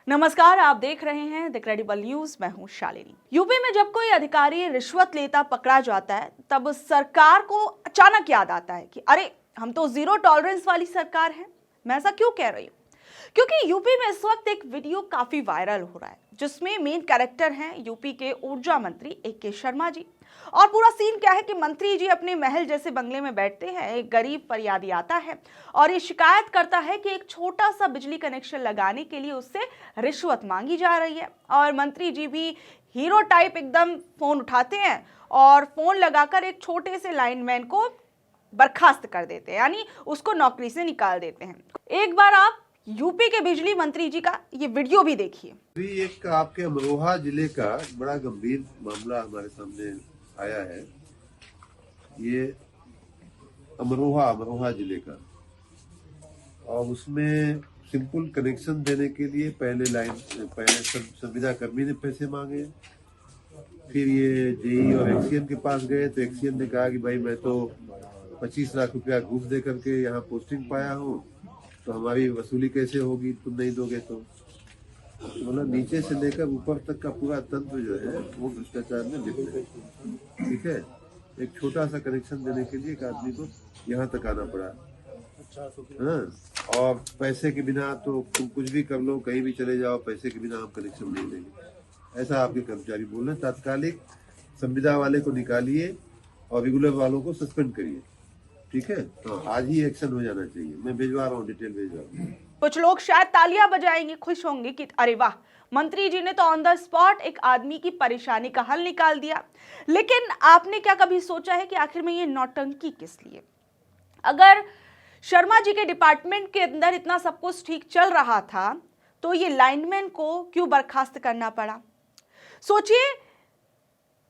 नमस्कार, आप देख रहे हैं द क्रेडिबल न्यूज। मैं हूं शालिनी। यूपी में जब कोई अधिकारी रिश्वत लेता पकड़ा जाता है तब सरकार को अचानक याद आता है कि अरे, हम तो जीरो टॉलरेंस वाली सरकार है। मैं ऐसा क्यों कह रही हूँ? क्योंकि यूपी में इस वक्त एक वीडियो काफी वायरल हो रहा है जिसमें मेन कैरेक्टर हैं यूपी के ऊर्जा मंत्री AK शर्मा जी। और पूरा सीन क्या है कि मंत्री जी अपने महल जैसे बंगले में बैठते हैं। एक गरीब फरियादी आता है और ये शिकायत करता है कि एक छोटा सा बिजली कनेक्शन लगाने के लिए उससे रिश्वत मांगी जा रही है। और मंत्री जी भी हीरो टाइप एकदम फोन उठाते हैं और फोन लगाकर एक छोटे से लाइनमैन को बर्खास्त कर देते हैं, यानी उसको नौकरी से निकाल देते हैं। एक बार आप यूपी के बिजली मंत्री जी का ये वीडियो भी देखिए। अभी एक आपके अमरोहा जिले का बड़ा गंभीर मामला हमारे सामने आया है। ये अमरोहा जिले का, और उसमें सिंपल कनेक्शन देने के लिए पहले संविदा कर्मी ने पैसे मांगे। फिर ये जेई और एक्सीएन के पास गए तो एक्सीएन ने कहा कि भाई मैं तो 25 लाख रुपया घूस दे करके यहाँ पोस्टिंग पाया हूँ, तो हमारी वसूली कैसे होगी, तुम नहीं दोगे तो मतलब नीचे से लेकर ऊपर तक का पूरा तंत्र जो है वो भ्रष्टाचार में लिप्त है। ठीक है, एक छोटा सा कनेक्शन देने के लिए एक आदमी को यहाँ तक आना पड़ा। हाँ, और पैसे के बिना तो तुम कुछ भी कर लो, कहीं भी चले जाओ, पैसे के बिना हम कनेक्शन नहीं देंगे, ऐसा आपके कर्मचारी बोल रहे हैं। तात्कालिक संविदा वाले को निकालिए और रेगुलर वालों को सस्पेंड करिए। ठीक है, हाँ, आज ही एक्शन हो जाना चाहिए। मैं भिजवा रहा हूँ, डिटेल भेजवा रहा हूँ। कुछ लोग शायद तालियां बजाएंगे, खुश होंगे कि अरे वाह, मंत्री जी ने तो ऑन द स्पॉट एक आदमी की परेशानी का हल निकाल दिया। लेकिन आपने क्या कभी सोचा है कि आखिर में ये नौटंकी किस लिए? अगर शर्मा जी के डिपार्टमेंट के अंदर इतना सब कुछ ठीक चल रहा था तो ये लाइनमैन को क्यों बर्खास्त करना पड़ा? सोचिए,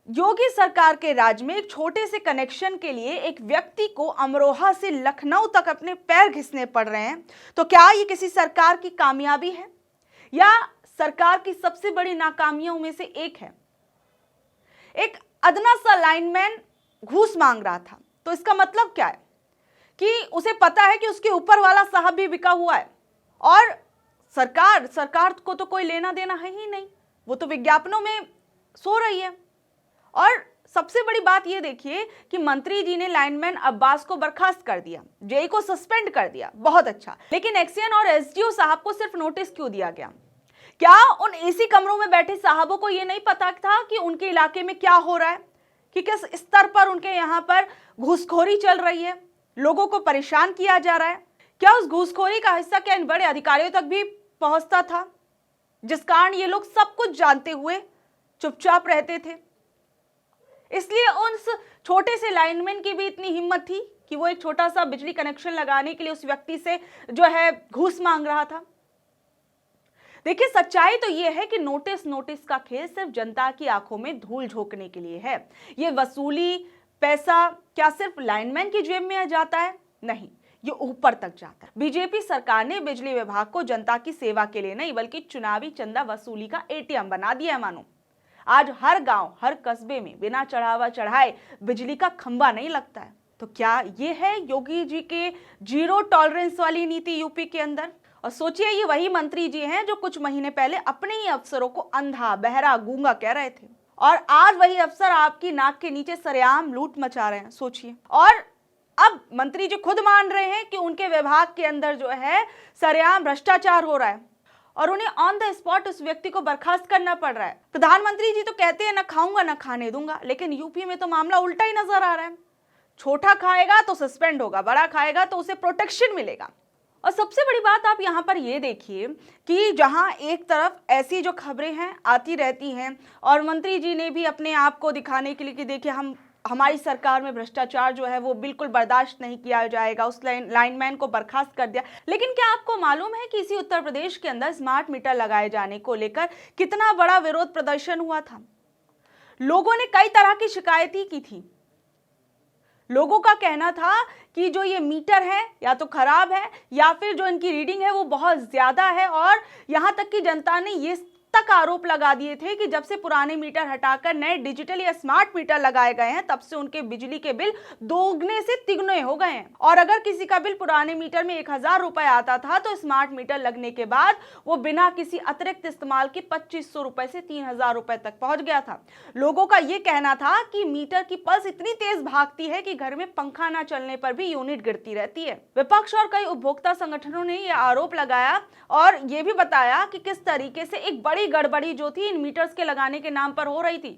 योगी सरकार के राज में एक छोटे से कनेक्शन के लिए एक व्यक्ति को अमरोहा से लखनऊ तक अपने पैर घिसने पड़ रहे हैं। तो क्या ये किसी सरकार की कामयाबी है या सरकार की सबसे बड़ी नाकामियों में से एक है? एक अदना सा लाइनमैन घूस मांग रहा था, तो इसका मतलब क्या है कि उसे पता है कि उसके ऊपर वाला साहब भी बिका हुआ है और सरकार को तो कोई लेना देना है ही नहीं, वो तो विज्ञापनों में सो रही है। और सबसे बड़ी बात यह देखिए कि मंत्री जी ने लाइनमैन अब्बास को बर्खास्त कर दिया, जेई को सस्पेंड कर दिया, बहुत अच्छा। लेकिन एक्सीएन और एसडीओ साहब को सिर्फ नोटिस क्यों दिया गया? क्या उन एसी कमरों में बैठे साहबों को यह नहीं पता था कि उनके इलाके में क्या हो रहा है, कि किस स्तर पर उनके यहाँ पर घूसखोरी चल रही है, लोगों को परेशान किया जा रहा है? क्या उस घूसखोरी का हिस्सा क्या इन बड़े अधिकारियों तक भी पहुंचता था, जिस कारण ये लोग सब कुछ जानते हुए चुपचाप रहते थे? इसलिए उस छोटे से लाइनमैन की भी इतनी हिम्मत थी कि वो एक छोटा सा बिजली कनेक्शन लगाने के लिए उस व्यक्ति से जो है घूस मांग रहा था। देखिए, सच्चाई तो ये है कि नोटिस का खेल सिर्फ जनता की आंखों में धूल झोंकने के लिए है। ये वसूली पैसा क्या सिर्फ लाइनमैन की जेब में जाता है? नहीं, ये ऊपर तक जाता है। बीजेपी सरकार ने बिजली विभाग को जनता की सेवा के लिए नहीं बल्कि चुनावी चंदा वसूली का ATM बना दिया है। मानो आज हर गांव, हर कस्बे में बिना चढ़ावा चढ़ाए बिजली का खंबा नहीं लगता है। तो क्या ये है योगी जी के जीरो टॉलरेंस वाली नीति यूपी के अंदर? और सोचिए, ये वही मंत्री जी हैं जो कुछ महीने पहले अपने ही अफसरों को अंधा, बहरा, गूंगा कह रहे थे, और आज वही अफसर आपकी नाक के नीचे सरेआम लूट मचा रहे हैं। सोचिए, और अब मंत्री जी खुद मान रहे हैं कि उनके विभाग के अंदर जो है सरेआम भ्रष्टाचार हो रहा है और उन्हें ऑन द स्पॉट उस व्यक्ति को बर्खास्त करना पड़ रहा है। प्रधानमंत्री जी तो कहते हैं ना खाऊंगा ना खाने दूंगा, लेकिन यूपी में तो मामला उल्टा ही नजर आ रहा है। छोटा खाएगा तो सस्पेंड होगा, बड़ा खाएगा तो उसे प्रोटेक्शन मिलेगा। और सबसे बड़ी बात आप यहाँ पर ये देखिए कि जहाँ एक तरफ ऐसी जो खबरें हैं आती रहती हैं और मंत्री जी ने भी अपने आप को दिखाने के लिए कि देखिए हमारी सरकार में भ्रष्टाचार जो है वो बिल्कुल बर्दाश्त नहीं किया जाएगा, उस लाइनमैन को बर्खास्त कर दिया। लेकिन क्या आपको मालूम है कि इसी उत्तर प्रदेश के अंदर स्मार्ट मीटर लगाए जाने को लेकर कितना बड़ा विरोध प्रदर्शन हुआ था? लोगों ने कई तरह की शिकायतें की थी। लोगों का कहना था कि जो ये मीटर है या तो खराब है या फिर जो इनकी रीडिंग है वो बहुत ज्यादा है, और यहां तक कि जनता ने ये तक आरोप लगा दिए थे कि जब से पुराने मीटर हटाकर नए डिजिटल या स्मार्ट मीटर लगाए गए हैं, तब से उनके बिजली के बिल दोगुने से तिगुने हो गए हैं। और अगर किसी का बिल पुराने मीटर में 1000 रुपए आता था, तो स्मार्ट मीटर लगने के बाद वो बिना किसी अतिरिक्त इस्तेमाल के 2500 रुपए से 3000 रुपए तक पहुंच गया था। लोगों का ये कहना था कि मीटर की पल्स इतनी तेज भागती है कि घर में पंखा न चलने पर भी यूनिट गिरती रहती है। विपक्ष और कई उपभोक्ता संगठनों ने यह आरोप लगाया और ये भी बताया कि किस तरीके से एक बड़ी गड़बड़ी जो थी इन मीटर्स के लगाने के नाम पर हो रही थी।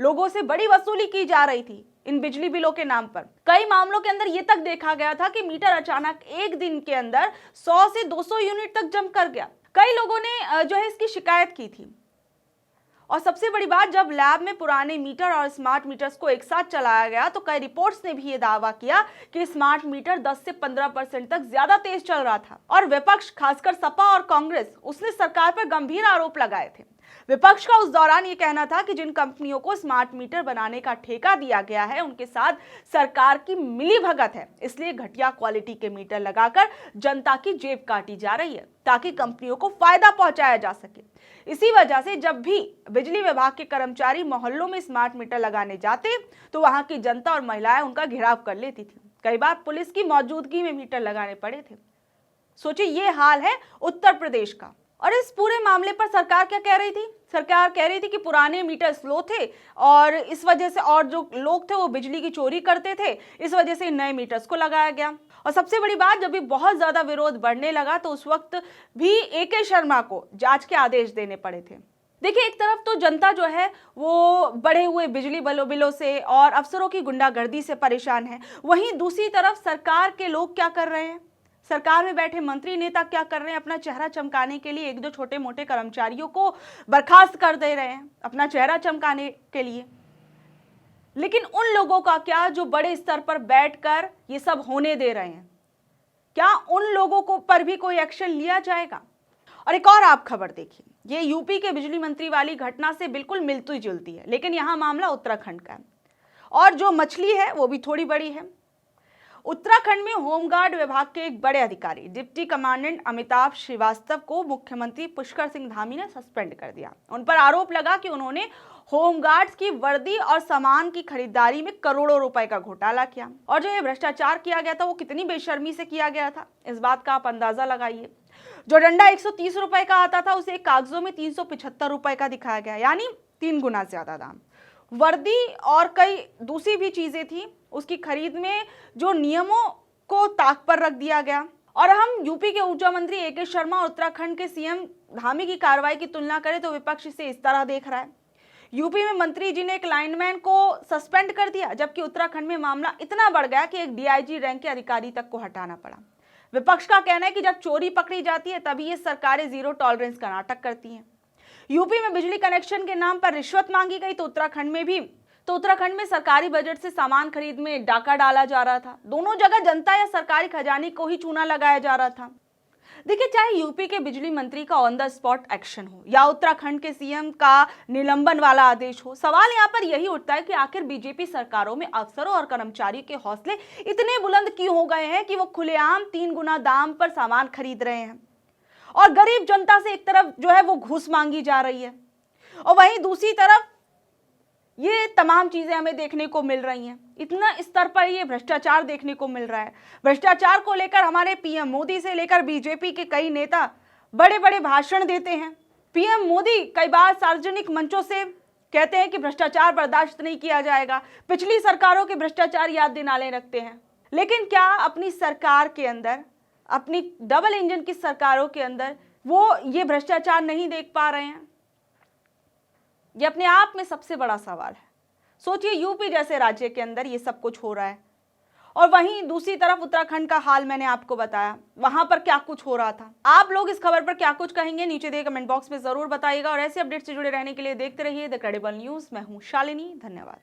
लोगों से बड़ी वसूली की जा रही थी इन बिजली बिलों के नाम पर। कई मामलों के अंदर यह तक देखा गया था कि मीटर अचानक एक दिन के अंदर 100 से 200 यूनिट तक जम कर गया। कई लोगों ने जो है इसकी शिकायत की थी। और सबसे बड़ी बात, जब लैब में पुराने मीटर और स्मार्ट मीटर्स को एक साथ चलाया गया तो कई रिपोर्ट्स ने भी ये दावा किया कि स्मार्ट मीटर 10 से 15% तक ज्यादा तेज चल रहा था। और विपक्ष, खासकर सपा और कांग्रेस, उसने सरकार पर गंभीर आरोप लगाए थे। विपक्ष का उस दौरान ये कहना था कि जिन कंपनियों को स्मार्ट मीटर बनाने का ठेका दिया गया है, उनके साथ सरकार की मिलीभगत है, इसलिए घटिया क्वालिटी के मीटर लगाकर जनता की जेब काटी जा रही है ताकि कंपनियों को फायदा पहुंचाया जा सके। इसी वजह से जब भी बिजली विभाग के कर्मचारी मोहल्लों में स्मार्ट मीटर लगाने जाते तो वहां की जनता और महिलाएं उनका घेराव कर लेती थी। कई बार पुलिस की मौजूदगी में मीटर लगाने पड़े थे। सोचिए, ये हाल है उत्तर प्रदेश का। और इस पूरे मामले पर सरकार क्या कह रही थी? सरकार कह रही थी कि पुराने मीटर स्लो थे और इस वजह से, और जो लोग थे वो बिजली की चोरी करते थे, इस वजह से नए मीटर्स को लगाया गया। और सबसे बड़ी बात, जब भी बहुत ज्यादा विरोध बढ़ने लगा तो उस वक्त भी AK शर्मा को जांच के आदेश देने पड़े थे। देखिए, एक तरफ तो जनता जो है वो बढ़े हुए बिजली बिलों से और अफसरों की गुंडागर्दी से परेशान है, वहीं दूसरी तरफ सरकार के लोग क्या कर रहे हैं? सरकार में बैठे मंत्री नेता क्या कर रहे हैं? अपना चेहरा चमकाने के लिए एक दो छोटे मोटे कर्मचारियों को बर्खास्त कर दे रहे हैं अपना चेहरा चमकाने के लिए। लेकिन उन लोगों का क्या जो बड़े स्तर पर बैठकर ये सब होने दे रहे हैं? क्या उन लोगों को पर भी कोई एक्शन लिया जाएगा? और एक और आप खबर देखिए, ये यूपी के बिजली मंत्री वाली घटना से बिल्कुल मिलती जुलती है, लेकिन यहां मामला उत्तराखंड का है और जो मछली है वो भी थोड़ी बड़ी है। उत्तराखंड में होमगार्ड विभाग के एक बड़े अधिकारी डिप्टी कमांडेंट अमिताभ श्रीवास्तव को मुख्यमंत्री पुष्कर सिंह धामी ने सस्पेंड कर दिया। उन पर आरोप लगा कि उन्होंने होमगार्ड्स की वर्दी और सामान की खरीदारी में करोड़ों रुपए का घोटाला किया। और जो ये भ्रष्टाचार किया गया था वो कितनी बेशर्मी से किया गया था, इस बात का आप अंदाजा लगाइए। जो डंडा 130 रुपए का आता था उसे कागजों में 375 रुपए का दिखाया गया, यानी 3 गुना ज्यादा दाम। वर्दी और कई दूसरी भी चीजें थी, उसकी खरीद में जो नियमों को ताक पर रख दिया गया। और हम यूपी के ऊर्जा मंत्री AK शर्मा और उत्तराखंड के CM धामी की कार्रवाई की तुलना करें तो विपक्ष इसे इस तरह देख रहा है। यूपी में मंत्री जी ने एक लाइनमैन को सस्पेंड कर दिया, जबकि उत्तराखंड में मामला इतना बढ़ गया कि एक DIG रैंक के अधिकारी तक को हटाना पड़ा। विपक्ष का कहना है कि जब चोरी पकड़ी जाती है तभी ये सरकारें जीरो टॉलरेंस का नाटक करती हैं। यूपी में बिजली कनेक्शन के नाम पर रिश्वत मांगी गई तो उत्तराखंड में सरकारी बजट से सामान खरीद में डाका डाला जा रहा था। दोनों जगह जनता या सरकारी खजाने को ही चूना लगाया जा रहा था। देखिए, चाहे यूपी के बिजली मंत्री का ऑन द स्पॉट एक्शन हो या उत्तराखंड के CM का निलंबन वाला आदेश हो, सवाल यहाँ पर यही उठता है कि आखिर बीजेपी सरकारों में अफसरों और कर्मचारियों के हौसले इतने बुलंद क्यों हो गए हैं कि वो खुलेआम 3 गुना दाम पर सामान खरीद रहे हैं और गरीब जनता से एक तरफ जो है वो घूस मांगी जा रही है और वहीं दूसरी तरफ ये तमाम चीजें हमें देखने को मिल रही हैं। इतना स्तर पर ये भ्रष्टाचार देखने को मिल रहा है। भ्रष्टाचार को लेकर हमारे PM मोदी से लेकर बीजेपी के कई नेता बड़े बड़े भाषण देते हैं। PM मोदी कई बार सार्वजनिक मंचों से कहते हैं कि भ्रष्टाचार बर्दाश्त नहीं किया जाएगा, पिछली सरकारों के भ्रष्टाचार याद दिलाने रखते हैं। लेकिन क्या अपनी सरकार के अंदर, अपनी डबल इंजन की सरकारों के अंदर वो ये भ्रष्टाचार नहीं देख पा रहे हैं? ये अपने आप में सबसे बड़ा सवाल है। सोचिए, यूपी जैसे राज्य के अंदर ये सब कुछ हो रहा है और वहीं दूसरी तरफ उत्तराखंड का हाल मैंने आपको बताया, वहां पर क्या कुछ हो रहा था। आप लोग इस खबर पर क्या कुछ कहेंगे नीचे दिए कमेंट बॉक्स में जरूर बताइएगा और ऐसे अपडेट से जुड़े रहने के लिए देखते रहिए द क्रेडिबल न्यूज। मैं हूं शालिनी, धन्यवाद।